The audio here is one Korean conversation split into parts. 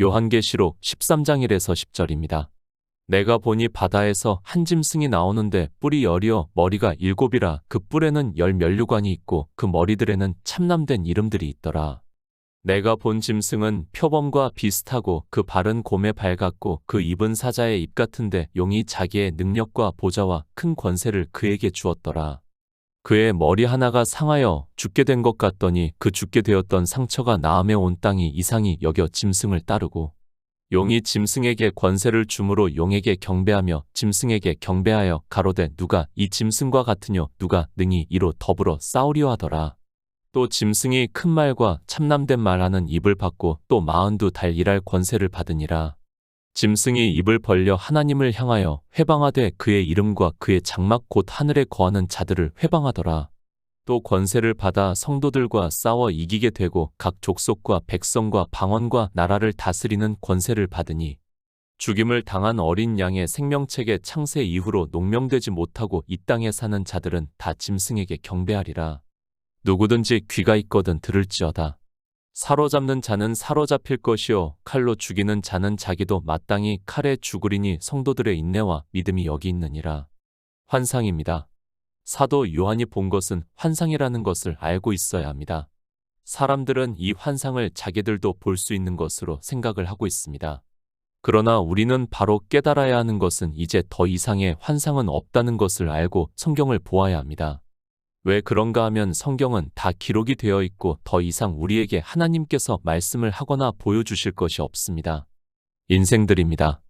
요한계시록 13장 1에서 10절입니다. 내가 보니 바다에서 한 짐승이 나오는데 뿔이 10이요 머리가 7이라 그 뿔에는 10 면류관이 있고 그 머리들에는 참남된 이름들이 있더라. 내가 본 짐승은 표범과 비슷하고 그 발은 곰의 발 같고 그 입은 사자의 입 같은데 용이 자기의 능력과 보좌와 큰 권세를 그에게 주었더라. 그의 머리 하나가 상하여 죽게 된 것 같더니 그 죽게 되었던 상처가 나음에 온 땅이 이상히 여겨 짐승을 따르고 용이 짐승에게 권세를 주므로 용에게 경배하며 짐승에게 경배하여 가로되 누가 이 짐승과 같으뇨 누가 능히 이로 더불어 싸우리요 하더라. 또 짐승이 큰 말과 참남된 말하는 입을 받고 또 42달 일할 권세를 받으니라. 짐승이 입을 벌려 하나님을 향하여 회방하되 그의 이름과 그의 장막 곧 하늘에 거하는 자들을 회방하더라. 또 권세를 받아 성도들과 싸워 이기게 되고 각 족속과 백성과 방언과 나라를 다스리는 권세를 받으니 죽임을 당한 어린 양의 생명책의 창세 이후로 농명되지 못하고 이 땅에 사는 자들은 다 짐승에게 경배하리라. 누구든지 귀가 있거든 들을지어다. 사로잡는 자는 사로잡힐 것이요 칼로 죽이는 자는 자기도 마땅히 칼에 죽으리니 성도들의 인내와 믿음이 여기 있느니라. 환상입니다. 사도 요한이 본 것은 환상이라는 것을 알고 있어야 합니다. 사람들은 이 환상을 자기들도 볼 수 있는 것으로 생각을 하고 있습니다. 그러나 우리는 바로 깨달아야 하는 것은 이제 더 이상의 환상은 없다는 것을 알고 성경을 보아야 합니다. 왜 그런가 하면 성경은 다 기록이 되어 있고 더 이상 우리에게 하나님께서 말씀을 하거나 보여주실 것이 없습니다. 인생들입니다.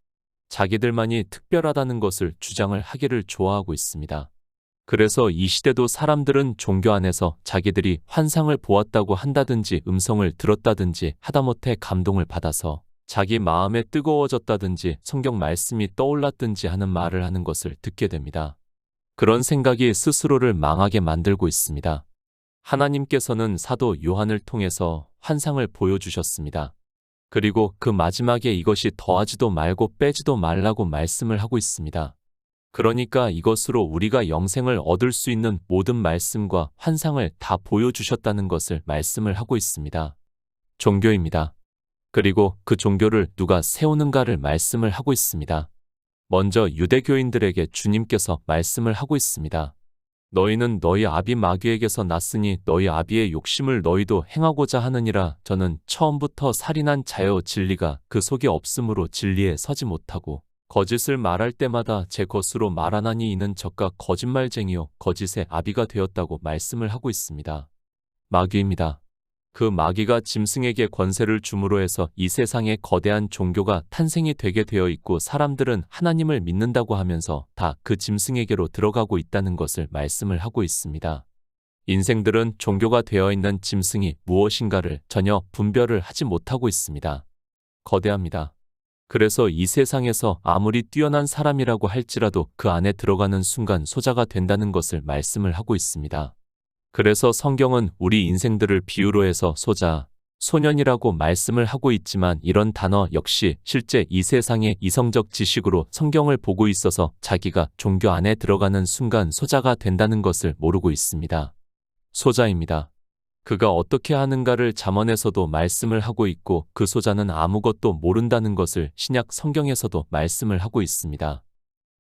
자기들만이 특별하다는 것을 주장을 하기를 좋아하고 있습니다. 그래서 이 시대도 사람들은 종교 안에서 자기들이 환상을 보았다고 한다든지 음성을 들었다든지 하다못해 감동을 받아서 자기 마음에 뜨거워졌다든지 성경 말씀이 떠올랐든지 하는 말을 하는 것을 듣게 됩니다. 그런 생각이 스스로를 망하게 만들고 있습니다. 하나님께서는 사도 요한을 통해서 환상을 보여주셨습니다. 그리고 그 마지막에 이것이 더하지도 말고 빼지도 말라고 말씀을 하고 있습니다. 그러니까 이것으로 우리가 영생을 얻을 수 있는 모든 말씀과 환상을 다 보여주셨다는 것을 말씀을 하고 있습니다. 종교입니다. 그리고 그 종교를 누가 세우는가를 말씀을 하고 있습니다. 먼저 유대교인들에게 주님께서 말씀을 하고 있습니다. 너희는 너희 아비 마귀에게서 났으니 너희 아비의 욕심을 너희도 행하고자 하느니라. 저는 처음부터 살인한 자여 진리가 그 속에 없으므로 진리에 서지 못하고 거짓을 말할 때마다 제 것으로 말하나니 이는 저가 거짓말쟁이요 거짓의 아비가 되었다고 말씀을 하고 있습니다. 마귀입니다. 그 마귀가 짐승에게 권세를 줌으로 해서 이 세상에 거대한 종교가 탄생이 되게 되어 있고 사람들은 하나님을 믿는다고 하면서 다 그 짐승에게로 들어가고 있다는 것을 말씀을 하고 있습니다. 인생들은 종교가 되어 있는 짐승이 무엇인가를 전혀 분별을 하지 못하고 있습니다. 거대합니다. 그래서 이 세상에서 아무리 뛰어난 사람이라고 할지라도 그 안에 들어가는 순간 소자가 된다는 것을 말씀을 하고 있습니다. 그래서 성경은 우리 인생들을 비유로 해서 소자, 소년이라고 말씀을 하고 있지만 이런 단어 역시 실제 이 세상의 이성적 지식으로 성경을 보고 있어서 자기가 종교 안에 들어가는 순간 소자가 된다는 것을 모르고 있습니다. 소자입니다. 그가 어떻게 하는가를 잠언에서도 말씀을 하고 있고 그 소자는 아무것도 모른다는 것을 신약 성경에서도 말씀을 하고 있습니다.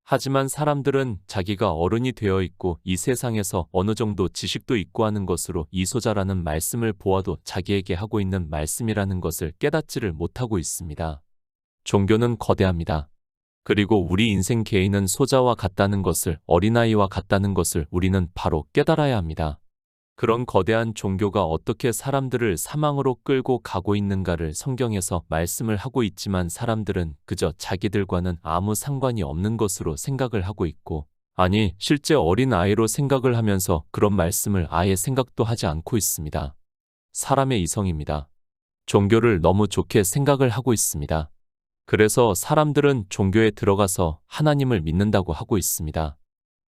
하지만 사람들은 자기가 어른이 되어 있고 이 세상에서 어느 정도 지식도 있고 하는 것으로 이 소자라는 말씀을 보아도 자기에게 하고 있는 말씀이라는 것을 깨닫지를 못하고 있습니다. 종교는 거대합니다. 그리고 우리 인생 개인은 소자와 같다는 것을 어린아이와 같다는 것을 우리는 바로 깨달아야 합니다. 그런 거대한 종교가 어떻게 사람들을 사망으로 끌고 가고 있는가를 성경에서 말씀을 하고 있지만 사람들은 그저 자기들과는 아무 상관이 없는 것으로 생각을 하고 있고 아니 실제 어린 아이로 생각을 하면서 그런 말씀을 아예 생각도 하지 않고 있습니다. 사람의 이성입니다. 종교를 너무 좋게 생각을 하고 있습니다. 그래서 사람들은 종교에 들어가서 하나님을 믿는다고 하고 있습니다.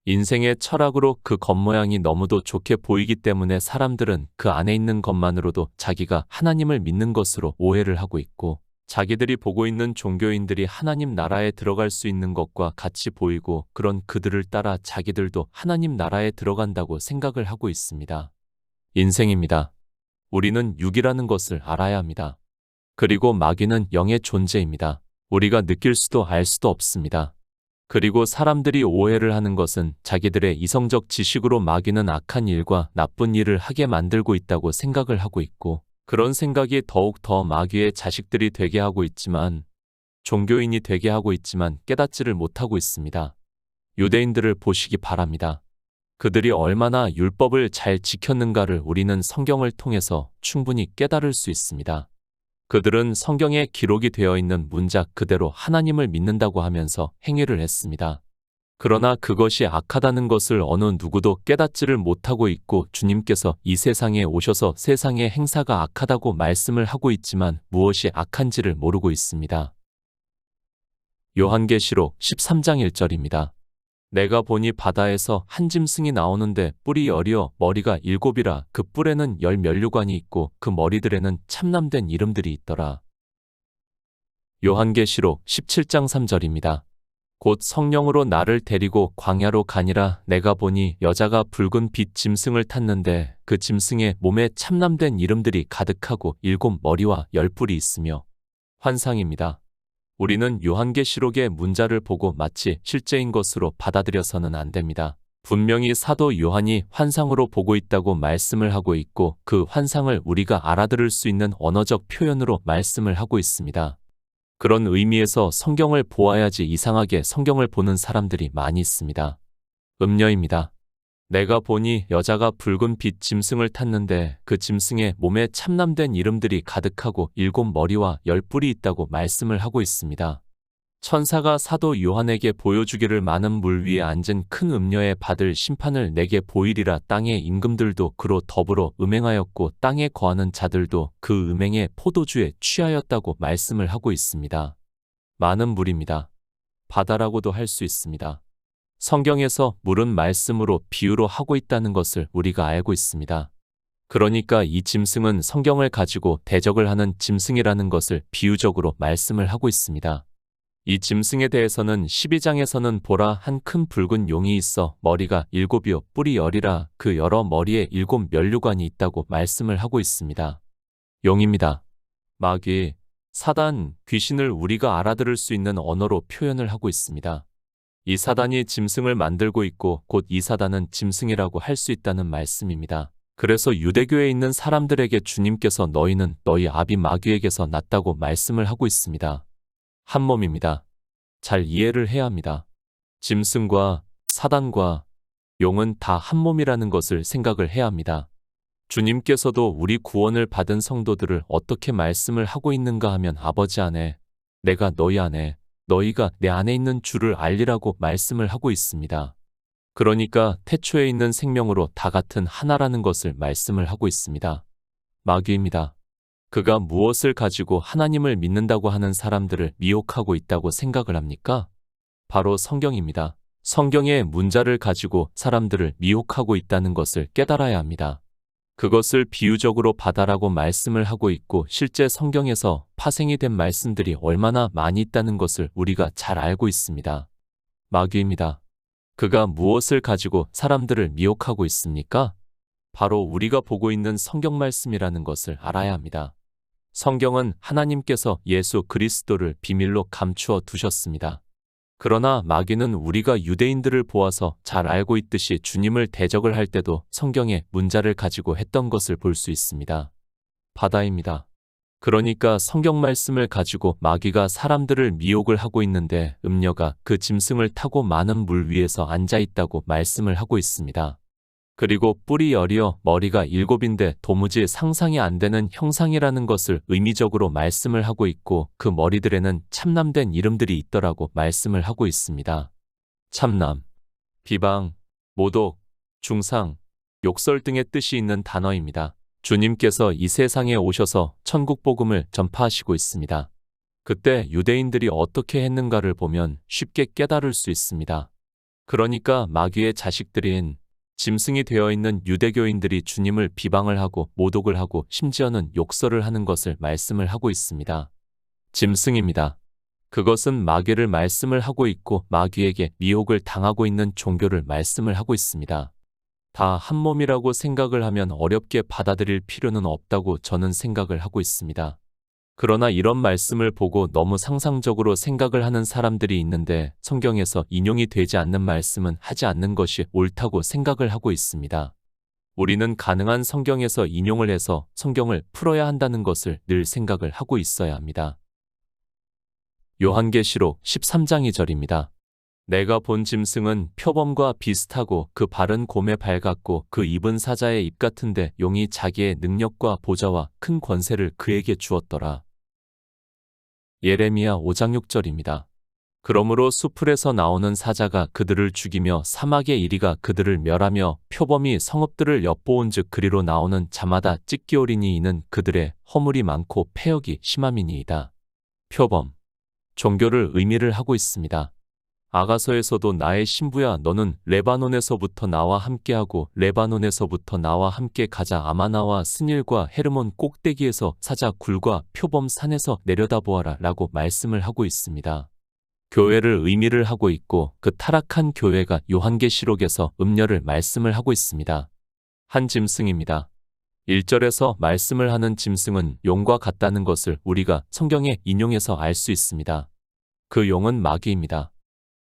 인생의 철학으로 그 겉모양이 너무도 좋게 보이기 때문에 사람들은 그 안에 있는 것만으로도 자기가 하나님을 믿는 것으로 오해를 하고 있고 자기들이 보고 있는 종교인들이 하나님 나라에 들어갈 수 있는 것과 같이 보이고 그런 그들을 따라 자기들도 하나님 나라에 들어간다고 생각을 하고 있습니다. 인생입니다. 우리는 육이라는 것을 알아야 합니다. 그리고 마귀는 영의 존재입니다. 우리가 느낄 수도 알 수도 없습니다. 그리고 사람들이 오해를 하는 것은 자기들의 이성적 지식으로 마귀는 악한 일과 나쁜 일을 하게 만들고 있다고 생각을 하고 있고, 그런 생각이 더욱 더 마귀의 자식들이 되게 하고 있지만, 종교인이 되게 하고 있지만 깨닫지를 못하고 있습니다. 유대인들을 보시기 바랍니다. 그들이 얼마나 율법을 잘 지켰는가를 우리는 성경을 통해서 충분히 깨달을 수 있습니다. 그들은 성경에 기록이 되어 있는 문자 그대로 하나님을 믿는다고 하면서 행위를 했습니다. 그러나 그것이 악하다는 것을 어느 누구도 깨닫지를 못하고 있고, 주님께서 이 세상에 오셔서 세상의 행사가 악하다고 말씀을 하고 있지만 무엇이 악한지를 모르고 있습니다. 요한계시록 13장 1절입니다. 내가 보니 바다에서 한 짐승이 나오는데 뿔이 10이요 머리가 7이라 그 뿔에는 10 면류관이 있고 그 머리들에는 참남된 이름들이 있더라. 요한계시록 17장 3절입니다. 곧 성령으로 나를 데리고 광야로 가니라. 내가 보니 여자가 붉은 빛 짐승을 탔는데 그 짐승의 몸에 참남된 이름들이 가득하고 7 머리와 10 뿔이 있으며. 환상입니다. 우리는 요한계시록의 문자를 보고 마치 실제인 것으로 받아들여서는 안 됩니다. 분명히 사도 요한이 환상으로 보고 있다고 말씀을 하고 있고, 그 환상을 우리가 알아들을 수 있는 언어적 표현으로 말씀을 하고 있습니다. 그런 의미에서 성경을 보아야지 이상하게 성경을 보는 사람들이 많이 있습니다. 음녀입니다. 내가 보니 여자가 붉은 빛 짐승을 탔는데 그 짐승의 몸에 참남된 이름들이 가득하고 7 머리와 10 뿔이 있다고 말씀을 하고 있습니다. 천사가 사도 요한에게 보여주기를 많은 물 위에 앉은 큰 음녀에 받을 심판을 내게 보이리라. 땅의 임금들도 그로 더불어 음행하였고 땅에 거하는 자들도 그 음행의 포도주에 취하였다고 말씀을 하고 있습니다. 많은 물입니다. 바다라고도 할 수 있습니다. 성경에서 물은 말씀으로 비유로 하고 있다는 것을 우리가 알고 있습니다. 그러니까 이 짐승은 성경을 가지고 대적을 하는 짐승이라는 것을 비유적으로 말씀을 하고 있습니다. 이 짐승에 대해서는 12장에서는 보라 한 큰 붉은 용이 있어 머리가 7이요 뿔이 10이라 그 여러 머리에 7 면류관이 있다고 말씀을 하고 있습니다. 용입니다. 마귀, 사단, 귀신을 우리가 알아들을 수 있는 언어로 표현을 하고 있습니다. 이 사단이 짐승을 만들고 있고 곧 이 사단은 짐승이라고 할 수 있다는 말씀입니다. 그래서 유대교에 있는 사람들에게 주님께서 너희는 너희 아비 마귀에게서 났다고 말씀을 하고 있습니다. 한 몸입니다. 잘 이해를 해야 합니다. 짐승과 사단과 용은 다 한 몸이라는 것을 생각을 해야 합니다. 주님께서도 우리 구원을 받은 성도들을 어떻게 말씀을 하고 있는가 하면 아버지 안에, 내가 너희 안에, 너희가 내 안에 있는 줄을 알리라고 말씀을 하고 있습니다. 그러니까 태초에 있는 생명으로 다 같은 하나라는 것을 말씀을 하고 있습니다. 마귀입니다. 그가 무엇을 가지고 하나님을 믿는다고 하는 사람들을 미혹하고 있다고 생각을 합니까? 바로 성경입니다. 성경의 문자를 가지고 사람들을 미혹하고 있다는 것을 깨달아야 합니다. 그것을 비유적으로 받아라고 말씀을 하고 있고, 실제 성경에서 파생이 된 말씀들이 얼마나 많이 있다는 것을 우리가 잘 알고 있습니다. 마귀입니다. 그가 무엇을 가지고 사람들을 미혹하고 있습니까? 바로 우리가 보고 있는 성경 말씀이라는 것을 알아야 합니다. 성경은 하나님께서 예수 그리스도를 비밀로 감추어 두셨습니다. 그러나 마귀는 우리가 유대인들을 보아서 잘 알고 있듯이 주님을 대적을 할 때도 성경의 문자를 가지고 했던 것을 볼 수 있습니다. 바다입니다. 그러니까 성경 말씀을 가지고 마귀가 사람들을 미혹을 하고 있는데, 음녀가 그 짐승을 타고 많은 물 위에서 앉아 있다고 말씀을 하고 있습니다. 그리고 뿔이 10이요 머리가 7인데 도무지 상상이 안 되는 형상이라는 것을 의미적으로 말씀을 하고 있고, 그 머리들에는 참남된 이름들이 있더라고 말씀을 하고 있습니다. 참남, 비방, 모독, 중상, 욕설 등의 뜻이 있는 단어입니다. 주님께서 이 세상에 오셔서 천국 복음을 전파하시고 있습니다. 그때 유대인들이 어떻게 했는가를 보면 쉽게 깨달을 수 있습니다. 그러니까 마귀의 자식들인 짐승이 되어 있는 유대교인들이 주님을 비방을 하고 모독을 하고 심지어는 욕설을 하는 것을 말씀을 하고 있습니다. 짐승입니다. 그것은 마귀를 말씀을 하고 있고 마귀에게 미혹을 당하고 있는 종교를 말씀을 하고 있습니다. 다 한 몸이라고 생각을 하면 어렵게 받아들일 필요는 없다고 저는 생각을 하고 있습니다. 그러나 이런 말씀을 보고 너무 상상적으로 생각을 하는 사람들이 있는데 성경에서 인용이 되지 않는 말씀은 하지 않는 것이 옳다고 생각을 하고 있습니다. 우리는 가능한 성경에서 인용을 해서 성경을 풀어야 한다는 것을 늘 생각을 하고 있어야 합니다. 요한계시록 13장 2절입니다. 내가 본 짐승은 표범과 비슷하고 그 발은 곰의 발 같고 그 입은 사자의 입 같은데 용이 자기의 능력과 보좌와 큰 권세를 그에게 주었더라. 예레미야 5장 6절입니다. 그러므로 수풀에서 나오는 사자가 그들을 죽이며 사막의 이리가 그들을 멸하며 표범이 성읍들을 엿보온즉 그리로 나오는 자마다 찢기오리니 이는 그들의 허물이 많고 패역이 심함이니이다. 표범. 종교를 의미를 하고 있습니다. 아가서에서도 나의 신부야 너는 레바논에서부터 나와 함께하고 레바논에서부터 나와 함께 가자 아마나와 스닐과 헤르몬 꼭대기에서 사자 굴과 표범 산에서 내려다보아라 라고 말씀을 하고 있습니다. 교회를 의미를 하고 있고 그 타락한 교회가 요한계시록에서 음녀를 말씀을 하고 있습니다. 한 짐승입니다. 1절에서 말씀을 하는 짐승은 용과 같다는 것을 우리가 성경에 인용해서 알 수 있습니다. 그 용은 마귀입니다.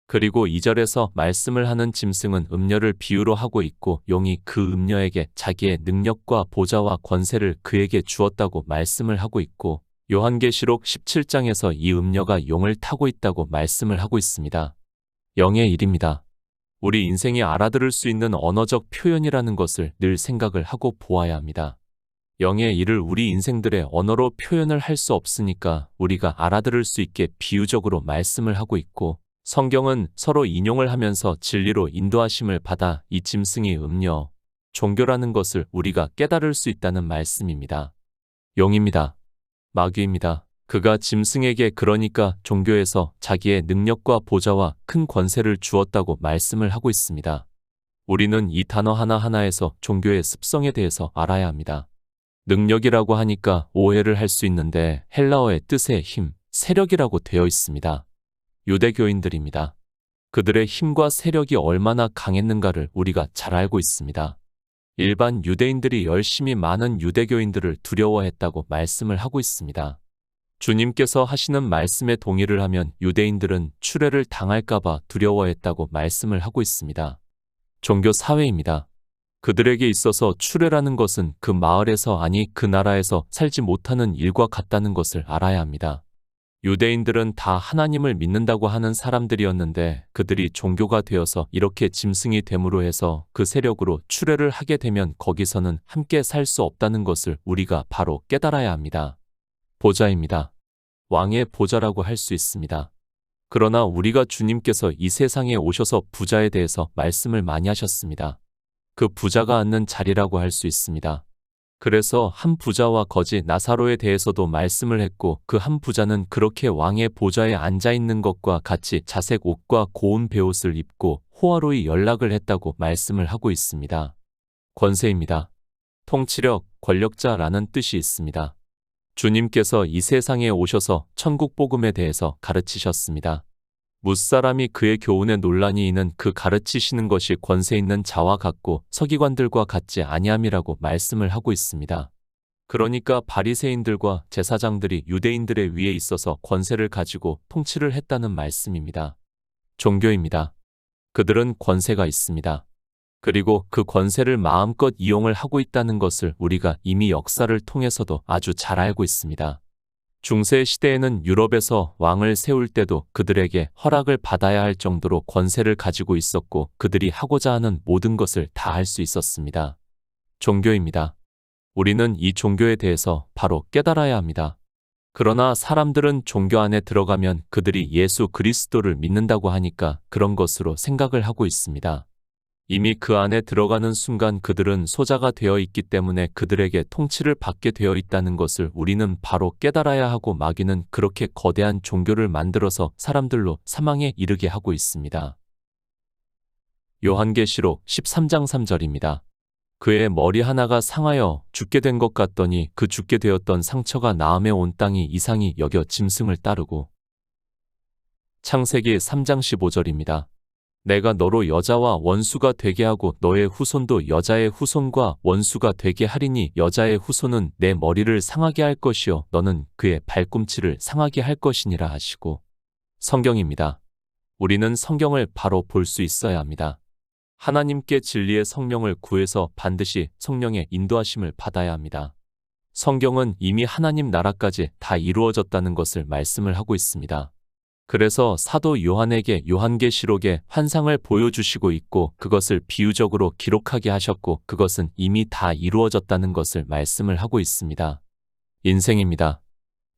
그리고 2절에서 말씀을 하는 짐승은 음녀를 비유로 하고 있고 용이 그 음녀에게 자기의 능력과 보좌와 권세를 그에게 주었다고 말씀을 하고 있고 요한계시록 17장에서 이 음녀가 용을 타고 있다고 말씀을 하고 있습니다. 영의 일입니다. 우리 인생이 알아들을 수 있는 언어적 표현이라는 것을 늘 생각을 하고 보아야 합니다. 영의 일을 우리 인생들의 언어로 표현을 할 수 없으니까 우리가 알아들을 수 있게 비유적으로 말씀을 하고 있고 성경은 서로 인용을 하면서 진리로 인도하심을 받아 이 짐승이 음녀, 종교라는 것을 우리가 깨달을 수 있다는 말씀입니다. 용입니다. 마귀입니다. 그가 짐승에게 그러니까 종교에서 자기의 능력과 보좌와 큰 권세를 주었다고 말씀을 하고 있습니다. 우리는 이 단어 하나하나에서 종교의 습성에 대해서 알아야 합니다. 능력이라고 하니까 오해를 할 수 있는데 헬라어의 뜻의 힘, 세력이라고 되어 있습니다. 유대교인들입니다. 그들의 힘과 세력이 얼마나 강했는가를 우리가 잘 알고 있습니다. 일반 유대인들이 열심히 많은 유대교인들을 두려워했다고 말씀을 하고 있습니다. 주님께서 하시는 말씀에 동의를 하면 유대인들은 추례를 당할까봐 두려워했다고 말씀을 하고 있습니다. 종교 사회입니다. 그들에게 있어서 추례라는 것은 그 마을에서 아니 그 나라에서 살지 못하는 일과 같다는 것을 알아야 합니다. 유대인들은 다 하나님을 믿는다고 하는 사람들이었는데 그들이 종교가 되어서 이렇게 짐승이 됨으로 해서 그 세력으로 추례를 하게 되면 거기서는 함께 살 수 없다는 것을 우리가 바로 깨달아야 합니다. 보좌입니다. 왕의 보좌라고 할 수 있습니다. 그러나 우리가 주님께서 이 세상에 오셔서 부자에 대해서 말씀을 많이 하셨습니다. 그 부자가 앉는 자리라고 할 수 있습니다. 그래서 한 부자와 거지 나사로에 대해서도 말씀을 했고 그 한 부자는 그렇게 왕의 보좌에 앉아있는 것과 같이 자색 옷과 고운 베옷을 입고 호화로이 연락을 했다고 말씀을 하고 있습니다. 권세입니다. 통치력, 권력자라는 뜻이 있습니다. 주님께서 이 세상에 오셔서 천국 복음에 대해서 가르치셨습니다. 무사람이 그의 교훈에 논란이 있는 그 가르치시는 것이 권세 있는 자와 같고 서기관들과 같지 아니함이라고 말씀을 하고 있습니다. 그러니까 바리새인들과 제사장들이 유대인들의 위에 있어서 권세를 가지고 통치를 했다는 말씀입니다. 종교입니다. 그들은 권세가 있습니다. 그리고 그 권세를 마음껏 이용을 하고 있다는 것을 우리가 이미 역사를 통해서도 아주 잘 알고 있습니다. 중세 시대에는 유럽에서 왕을 세울 때도 그들에게 허락을 받아야 할 정도로 권세를 가지고 있었고 그들이 하고자 하는 모든 것을 다 할 수 있었습니다. 종교입니다. 우리는 이 종교에 대해서 바로 깨달아야 합니다. 그러나 사람들은 종교 안에 들어가면 그들이 예수 그리스도를 믿는다고 하니까 그런 것으로 생각을 하고 있습니다. 이미 그 안에 들어가는 순간 그들은 소자가 되어 있기 때문에 그들에게 통치를 받게 되어 있다는 것을 우리는 바로 깨달아야 하고 마귀는 그렇게 거대한 종교를 만들어서 사람들로 사망에 이르게 하고 있습니다. 요한계시록 13장 3절입니다. 그의 머리 하나가 상하여 죽게 된 것 같더니 그 죽게 되었던 상처가 나음에 온 땅이 이상히 여겨 짐승을 따르고 창세기 3장 15절입니다. 내가 너로 여자와 원수가 되게 하고 너의 후손도 여자의 후손과 원수가 되게 하리니 여자의 후손은 내 머리를 상하게 할 것이요 너는 그의 발꿈치를 상하게 할 것이니라 하시고. 성경입니다. 우리는 성경을 바로 볼 수 있어야 합니다. 하나님께 진리의 성령을 구해서 반드시 성령의 인도하심을 받아야 합니다. 성경은 이미 하나님 나라까지 다 이루어졌다는 것을 말씀을 하고 있습니다. 그래서 사도 요한에게 요한계시록의 환상을 보여주시고 있고 그것을 비유적으로 기록하게 하셨고 그것은 이미 다 이루어졌다는 것을 말씀을 하고 있습니다. 인생입니다.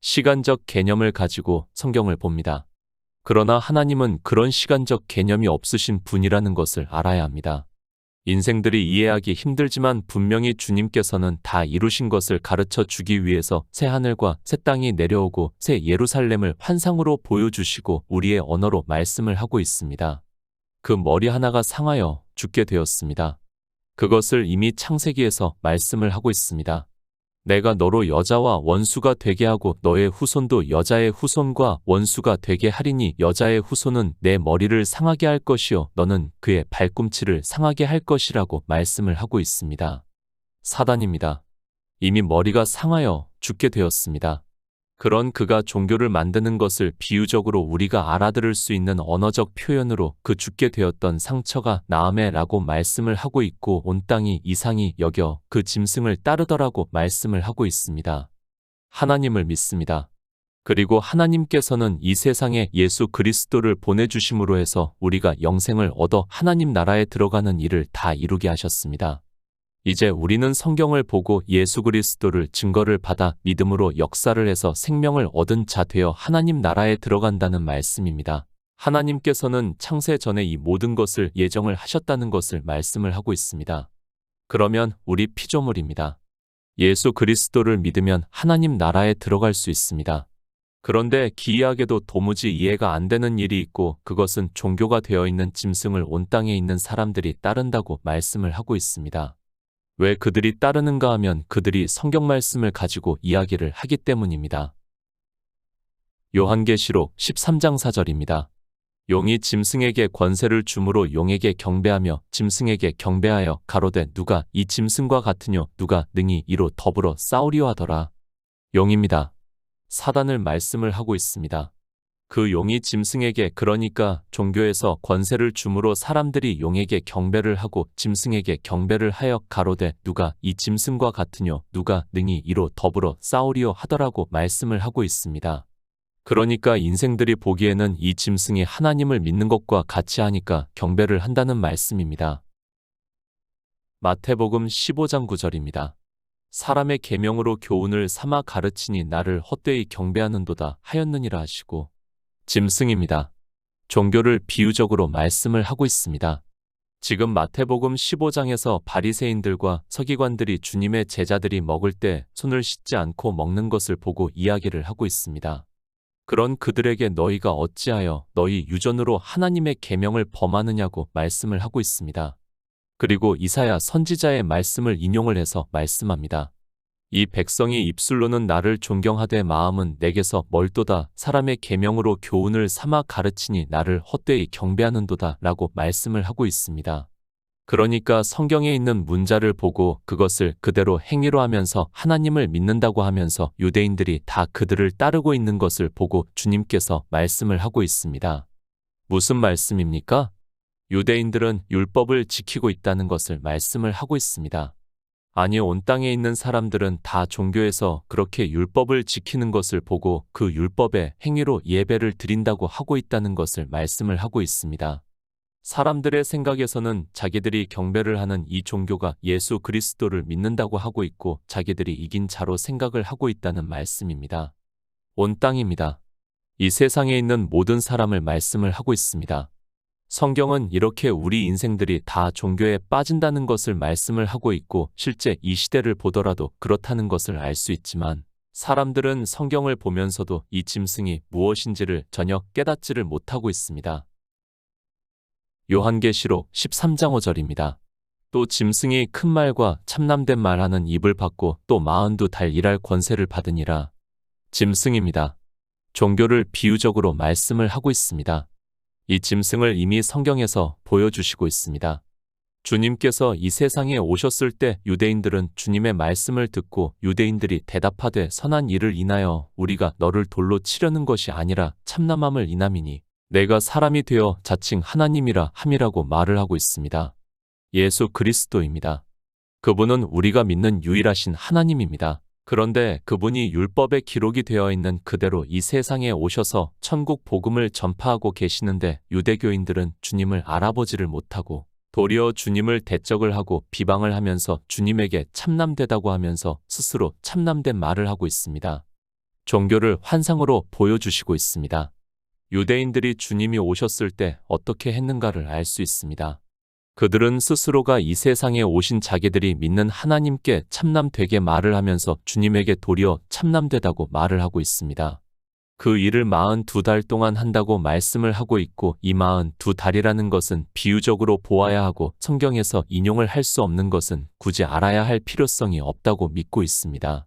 시간적 개념을 가지고 성경을 봅니다. 그러나 하나님은 그런 시간적 개념이 없으신 분이라는 것을 알아야 합니다. 인생들이 이해하기 힘들지만 분명히 주님께서는 다 이루신 것을 가르쳐 주기 위해서 새 하늘과 새 땅이 내려오고 새 예루살렘을 환상으로 보여주시고 우리의 언어로 말씀을 하고 있습니다. 그 머리 하나가 상하여 죽게 되었습니다. 그것을 이미 창세기에서 말씀을 하고 있습니다. 내가 너로 여자와 원수가 되게 하고 너의 후손도 여자의 후손과 원수가 되게 하리니 여자의 후손은 내 머리를 상하게 할 것이요 너는 그의 발꿈치를 상하게 할 것이라고 말씀을 하고 있습니다. 사단입니다. 이미 머리가 상하여 죽게 되었습니다. 그런 그가 종교를 만드는 것을 비유적으로 우리가 알아들을 수 있는 언어적 표현으로 그 죽게 되었던 상처가 나아매라고 말씀을 하고 있고 온 땅이 이상히 여겨 그 짐승을 따르더라고 말씀을 하고 있습니다. 하나님을 믿습니다. 그리고 하나님께서는 이 세상에 예수 그리스도를 보내주심으로 해서 우리가 영생을 얻어 하나님 나라에 들어가는 일을 다 이루게 하셨습니다. 이제 우리는 성경을 보고 예수 그리스도를 증거를 받아 믿음으로 역사를 해서 생명을 얻은 자 되어 하나님 나라에 들어간다는 말씀입니다. 하나님께서는 창세 전에 이 모든 것을 예정을 하셨다는 것을 말씀을 하고 있습니다. 그러면 우리 피조물입니다. 예수 그리스도를 믿으면 하나님 나라에 들어갈 수 있습니다. 그런데 기이하게도 도무지 이해가 안 되는 일이 있고 그것은 종교가 되어 있는 짐승을 온 땅에 있는 사람들이 따른다고 말씀을 하고 있습니다. 왜 그들이 따르는가 하면 그들이 성경 말씀을 가지고 이야기를 하기 때문입니다. 요한계시록 13장 4절입니다. 용이 짐승에게 권세를 주므로 용에게 경배하며 짐승에게 경배하여 가로되 누가 이 짐승과 같으뇨 누가 능히 이로 더불어 싸우리요 하더라. 용입니다. 사단을 말씀을 하고 있습니다. 그 용이 짐승에게 그러니까 종교에서 권세를 주므로 사람들이 용에게 경배를 하고 짐승에게 경배를 하여 가로되 누가 이 짐승과 같으뇨 누가 능히 이로 더불어 싸우리요 하더라고 말씀을 하고 있습니다. 그러니까 인생들이 보기에는 이 짐승이 하나님을 믿는 것과 같이 하니까 경배를 한다는 말씀입니다. 마태복음 15장 9절입니다. 사람의 계명으로 교훈을 삼아 가르치니 나를 헛되이 경배하는도다 하였느니라 하시고. 짐승입니다. 종교를 비유적으로 말씀을 하고 있습니다. 지금 마태복음 15장에서 바리새인들과 서기관들이 주님의 제자들이 먹을 때 손을 씻지 않고 먹는 것을 보고 이야기를 하고 있습니다. 그런 그들에게 너희가 어찌하여 너희 유전으로 하나님의 계명을 범하느냐고 말씀을 하고 있습니다. 그리고 이사야 선지자의 말씀을 인용을 해서 말씀합니다. 이 백성이 입술로는 나를 존경하되 마음은 내게서 멀도다. 사람의 계명으로 교훈을 삼아 가르치니 나를 헛되이 경배하는도다 라고 말씀을 하고 있습니다. 그러니까 성경에 있는 문자를 보고 그것을 그대로 행위로 하면서 하나님을 믿는다고 하면서 유대인들이 다 그들을 따르고 있는 것을 보고 주님께서 말씀을 하고 있습니다. 무슨 말씀입니까? 유대인들은 율법을 지키고 있다는 것을 말씀을 하고 있습니다. 아니, 온 땅에 있는 사람들은 다 종교에서 그렇게 율법을 지키는 것을 보고 그 율법의 행위로 예배를 드린다고 하고 있다는 것을 말씀을 하고 있습니다. 사람들의 생각에서는 자기들이 경배를 하는 이 종교가 예수 그리스도를 믿는다고 하고 있고 자기들이 이긴 자로 생각을 하고 있다는 말씀입니다. 온 땅입니다. 이 세상에 있는 모든 사람을 말씀을 하고 있습니다. 성경은 이렇게 우리 인생들이 다 종교에 빠진다는 것을 말씀을 하고 있고 실제 이 시대를 보더라도 그렇다는 것을 알 수 있지만 사람들은 성경을 보면서도 이 짐승이 무엇인지를 전혀 깨닫지를 못하고 있습니다. 요한계시록 13장 5절입니다. 또 짐승이 큰 말과 참남된 말하는 입을 받고 또 42달 일할 권세를 받으니라. 짐승입니다. 종교를 비유적으로 말씀을 하고 있습니다. 이 짐승을 이미 성경에서 보여주시고 있습니다. 주님께서 이 세상에 오셨을 때 유대인들은 주님의 말씀을 듣고 유대인들이 대답하되 선한 일을 인하여 우리가 너를 돌로 치려는 것이 아니라 참남함을 인함이니 내가 사람이 되어 자칭 하나님이라 함이라고 말을 하고 있습니다. 예수 그리스도입니다. 그분은 우리가 믿는 유일하신 하나님입니다. 그런데 그분이 율법에 기록이 되어 있는 그대로 이 세상에 오셔서 천국 복음을 전파하고 계시는데 유대교인들은 주님을 알아보지를 못하고 도리어 주님을 대적을 하고 비방을 하면서 주님에게 참남되다고 하면서 스스로 참남된 말을 하고 있습니다. 종교를 환상으로 보여주시고 있습니다. 유대인들이 주님이 오셨을 때 어떻게 했는가를 알 수 있습니다. 그들은 스스로가 이 세상에 오신 자기들이 믿는 하나님께 참남되게 말을 하면서 주님에게 도리어 참남되다고 말을 하고 있습니다. 그 일을 42달 동안 한다고 말씀을 하고 있고 이 42달이라는 것은 비유적으로 보아야 하고 성경에서 인용을 할 수 없는 것은 굳이 알아야 할 필요성이 없다고 믿고 있습니다.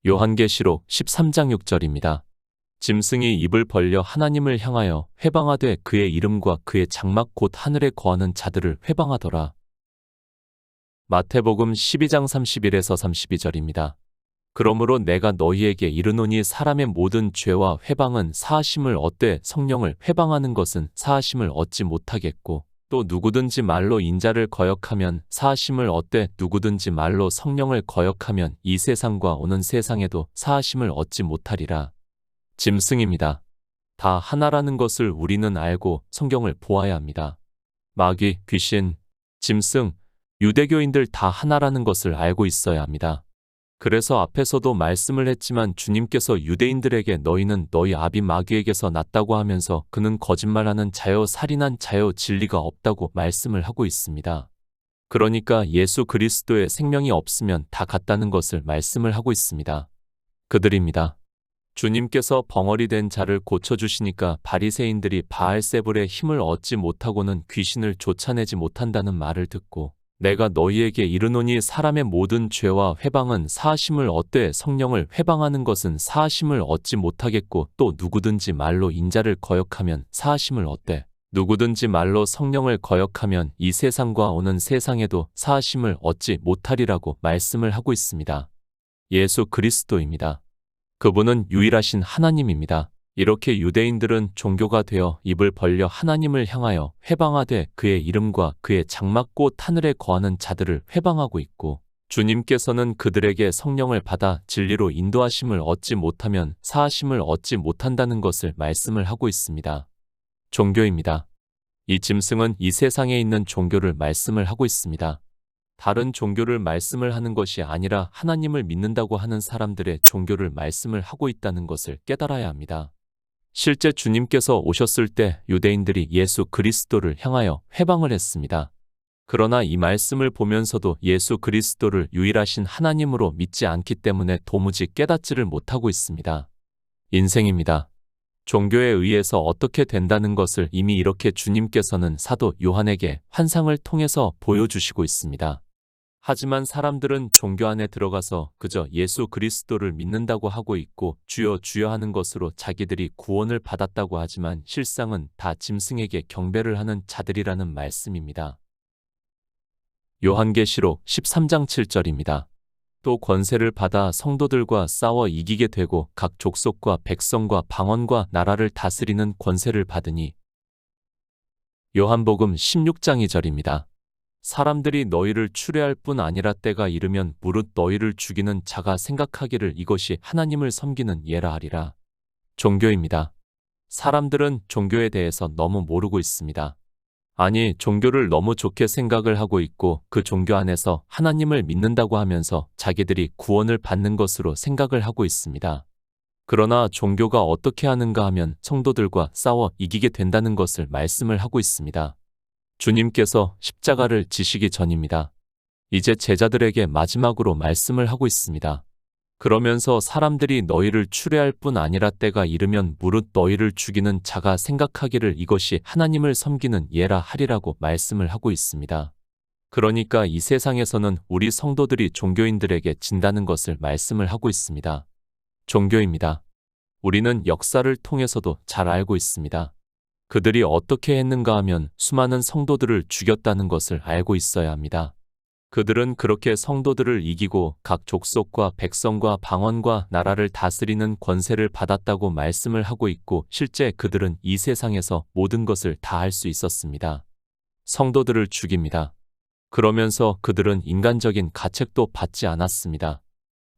요한계시록 13장 6절입니다. 짐승이 입을 벌려 하나님을 향하여 회방하되 그의 이름과 그의 장막 곧 하늘에 거하는 자들을 회방하더라. 마태복음 12장 31에서 32절입니다. 그러므로 내가 너희에게 이르노니 사람의 모든 죄와 회방은 사하심을 얻되 성령을 회방하는 것은 사하심을 얻지 못하겠고 또 누구든지 말로 인자를 거역하면 사하심을 얻되 누구든지 말로 성령을 거역하면 이 세상과 오는 세상에도 사하심을 얻지 못하리라. 짐승입니다. 다 하나라는 것을 우리는 알고 성경을 보아야 합니다. 마귀, 귀신, 짐승, 유대교인들 다 하나라는 것을 알고 있어야 합니다. 그래서 앞에서도 말씀을 했지만 주님께서 유대인들에게 너희는 너희 아비 마귀에게서 났다고 하면서 그는 거짓말하는 자요 살인한 자요 진리가 없다고 말씀을 하고 있습니다. 그러니까 예수 그리스도의 생명이 없으면 다 같다는 것을 말씀을 하고 있습니다. 그들입니다. 주님께서 벙어리 된 자를 고쳐주시니까 바리새인들이 바알세불의 힘을 얻지 못하고는 귀신을 쫓아내지 못한다는 말을 듣고 내가 너희에게 이르노니 사람의 모든 죄와 회방은 사하심을 얻되 성령을 회방하는 것은 사하심을 얻지 못하겠고 또 누구든지 말로 인자를 거역하면 사하심을 얻되 누구든지 말로 성령을 거역하면 이 세상과 오는 세상에도 사하심을 얻지 못하리라고 말씀을 하고 있습니다. 예수 그리스도입니다. 그분은 유일하신 하나님입니다. 이렇게 유대인들은 종교가 되어 입을 벌려 하나님을 향하여 회방하되 그의 이름과 그의 장막 곧 하늘에 거하는 자들을 회방하고 있고 주님께서는 그들에게 성령을 받아 진리로 인도하심을 얻지 못하면 사하심을 얻지 못한다는 것을 말씀을 하고 있습니다. 종교입니다. 이 짐승은 이 세상에 있는 종교를 말씀을 하고 있습니다. 다른 종교를 말씀을 하는 것이 아니라 하나님을 믿는다고 하는 사람들의 종교를 말씀을 하고 있다는 것을 깨달아야 합니다. 실제 주님께서 오셨을 때 유대인들이 예수 그리스도를 향하여 회방을 했습니다. 그러나 이 말씀을 보면서도 예수 그리스도를 유일하신 하나님으로 믿지 않기 때문에 도무지 깨닫지를 못하고 있습니다. 인생입니다. 종교에 의해서 어떻게 된다는 것을 이미 이렇게 주님께서는 사도 요한에게 환상을 통해서 보여주시고 있습니다. 하지만 사람들은 종교 안에 들어가서 그저 예수 그리스도를 믿는다고 하고 있고 주여 주여 하는 것으로 자기들이 구원을 받았다고 하지만 실상은 다 짐승에게 경배를 하는 자들이라는 말씀입니다. 요한계시록 13장 7절입니다. 또 권세를 받아 성도들과 싸워 이기게 되고 각 족속과 백성과 방언과 나라를 다스리는 권세를 받으니 요한복음 16장 2절입니다. 사람들이 너희를 추뢰할 뿐 아니라 때가 이르면 무릇 너희를 죽이는 자가 생각하기를 이것이 하나님을 섬기는 예라 하리라. 종교입니다. 사람들은 종교에 대해서 너무 모르고 있습니다. 아니, 종교를 너무 좋게 생각을 하고 있고 그 종교 안에서 하나님을 믿는다고 하면서 자기들이 구원을 받는 것으로 생각을 하고 있습니다. 그러나 종교가 어떻게 하는가 하면 성도들과 싸워 이기게 된다는 것을 말씀을 하고 있습니다. 주님께서 십자가를 지시기 전입니다. 이제 제자들에게 마지막으로 말씀을 하고 있습니다. 그러면서 사람들이 너희를 추뢰할 뿐 아니라 때가 이르면 무릇 너희를 죽이는 자가 생각하기를 이것이 하나님을 섬기는 예라 하리라고 말씀을 하고 있습니다. 그러니까 이 세상에서는 우리 성도들이 종교인들에게 진다는 것을 말씀을 하고 있습니다. 종교입니다. 우리는 역사를 통해서도 잘 알고 있습니다. 그들이 어떻게 했는가 하면 수많은 성도들을 죽였다는 것을 알고 있어야 합니다. 그들은 그렇게 성도들을 이기고 각 족속과 백성과 방언과 나라를 다스리는 권세를 받았다고 말씀을 하고 있고 실제 그들은 이 세상에서 모든 것을 다 할 수 있었습니다. 성도들을 죽입니다. 그러면서 그들은 인간적인 가책도 받지 않았습니다.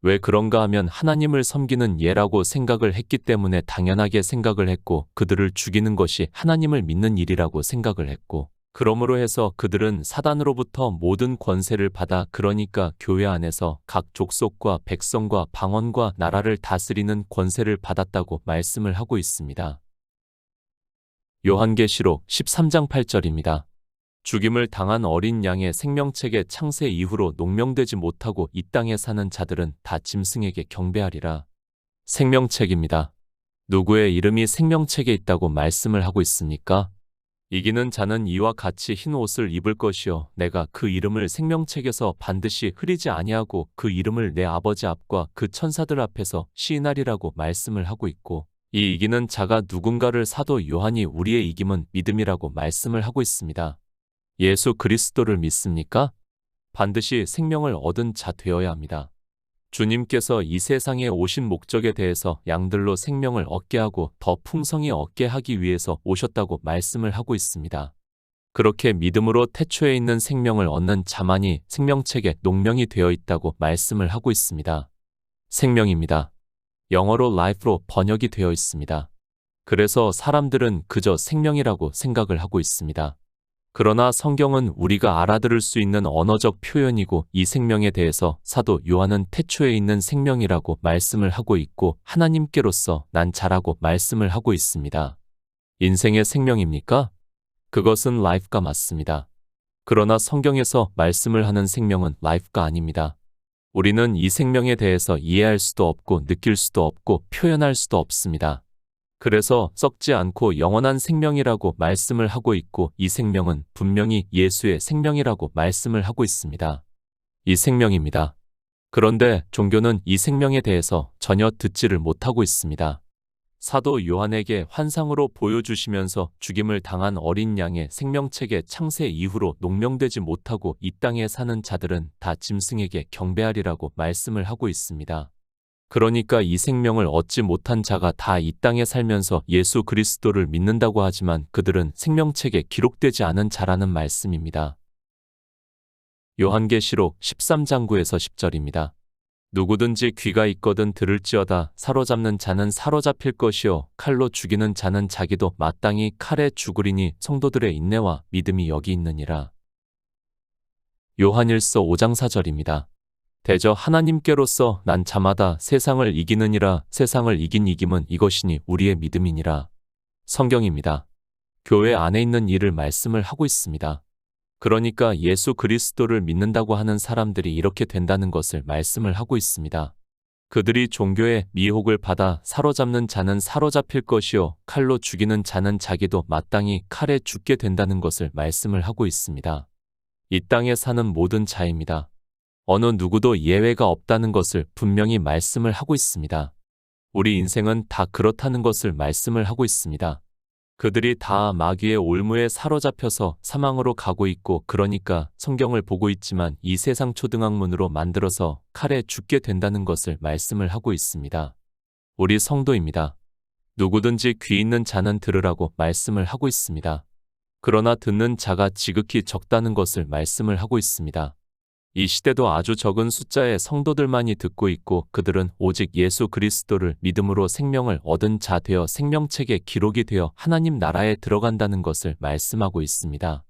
왜 그런가 하면 하나님을 섬기는 예라고 생각을 했기 때문에 당연하게 생각을 했고 그들을 죽이는 것이 하나님을 믿는 일이라고 생각을 했고 그러므로 해서 그들은 사단으로부터 모든 권세를 받아 그러니까 교회 안에서 각 족속과 백성과 방언과 나라를 다스리는 권세를 받았다고 말씀을 하고 있습니다. 요한계시록 13장 8절입니다. 죽임을 당한 어린 양의 생명책의 창세 이후로 농명되지 못하고 이 땅에 사는 자들은 다 짐승에게 경배하리라. 생명책입니다. 누구의 이름이 생명책에 있다고 말씀을 하고 있습니까? 이기는 자는 이와 같이 흰 옷을 입을 것이요 내가 그 이름을 생명책에서 반드시 흐리지 아니하고 그 이름을 내 아버지 앞과 그 천사들 앞에서 시인하리라고 말씀을 하고 있고 이 이기는 자가 누군가를 사도 요한이 우리의 이김은 믿음이라고 말씀을 하고 있습니다. 예수 그리스도를 믿습니까? 반드시 생명을 얻은 자 되어야 합니다. 주님께서 이 세상에 오신 목적에 대해서 양들로 생명을 얻게 하고 더 풍성히 얻게 하기 위해서 오셨다고 말씀을 하고 있습니다. 그렇게 믿음으로 태초에 있는 생명을 얻는 자만이 생명책에 농명이 되어 있다고 말씀을 하고 있습니다. 생명입니다. 영어로 life로 번역이 되어 있습니다. 그래서 사람들은 그저 생명이라고 생각을 하고 있습니다. 그러나 성경은 우리가 알아들을 수 있는 언어적 표현이고 이 생명에 대해서 사도 요한은 태초에 있는 생명이라고 말씀을 하고 있고 하나님께로서 난 자라고 말씀을 하고 있습니다. 인생의 생명입니까? 그것은 life가 맞습니다. 그러나 성경에서 말씀을 하는 생명은 life가 아닙니다. 우리는 이 생명에 대해서 이해할 수도 없고 느낄 수도 없고 표현할 수도 없습니다. 그래서 썩지 않고 영원한 생명이라고 말씀을 하고 있고 이 생명은 분명히 예수의 생명이라고 말씀을 하고 있습니다. 이 생명입니다. 그런데 종교는 이 생명에 대해서 전혀 듣지를 못하고 있습니다. 사도 요한에게 환상으로 보여주시면서 죽임을 당한 어린 양의 생명책의 창세 이후로 농명되지 못하고 이 땅에 사는 자들은 다 짐승에게 경배하리라고 말씀을 하고 있습니다. 그러니까 이 생명을 얻지 못한 자가 다 이 땅에 살면서 예수 그리스도를 믿는다고 하지만 그들은 생명책에 기록되지 않은 자라는 말씀입니다. 요한계시록 13장 9에서 10절입니다. 누구든지 귀가 있거든 들을지어다. 사로잡는 자는 사로잡힐 것이요 칼로 죽이는 자는 자기도 마땅히 칼에 죽으리니 성도들의 인내와 믿음이 여기 있느니라. 요한일서 5장 4절입니다. 대저 하나님께로서 난 자마다 세상을 이기느니라. 세상을 이긴 이김은 이것이니 우리의 믿음이니라. 성경입니다. 교회 안에 있는 일을 말씀을 하고 있습니다. 그러니까 예수 그리스도를 믿는다고 하는 사람들이 이렇게 된다는 것을 말씀을 하고 있습니다. 그들이 종교의 미혹을 받아 사로잡는 자는 사로잡힐 것이요 칼로 죽이는 자는 자기도 마땅히 칼에 죽게 된다는 것을 말씀을 하고 있습니다. 이 땅에 사는 모든 자입니다. 어느 누구도 예외가 없다는 것을 분명히 말씀을 하고 있습니다. 우리 인생은 다 그렇다는 것을 말씀을 하고 있습니다. 그들이 다 마귀의 올무에 사로잡혀서 사망으로 가고 있고 그러니까 성경을 보고 있지만 이 세상 초등학문으로 만들어서 칼에 죽게 된다는 것을 말씀을 하고 있습니다. 우리 성도입니다. 누구든지 귀 있는 자는 들으라고 말씀을 하고 있습니다. 그러나 듣는 자가 지극히 적다는 것을 말씀을 하고 있습니다. 이 시대도 아주 적은 숫자의 성도들만이 듣고 있고 그들은 오직 예수 그리스도를 믿음으로 생명을 얻은 자 되어 생명책에 기록이 되어 하나님 나라에 들어간다는 것을 말씀하고 있습니다.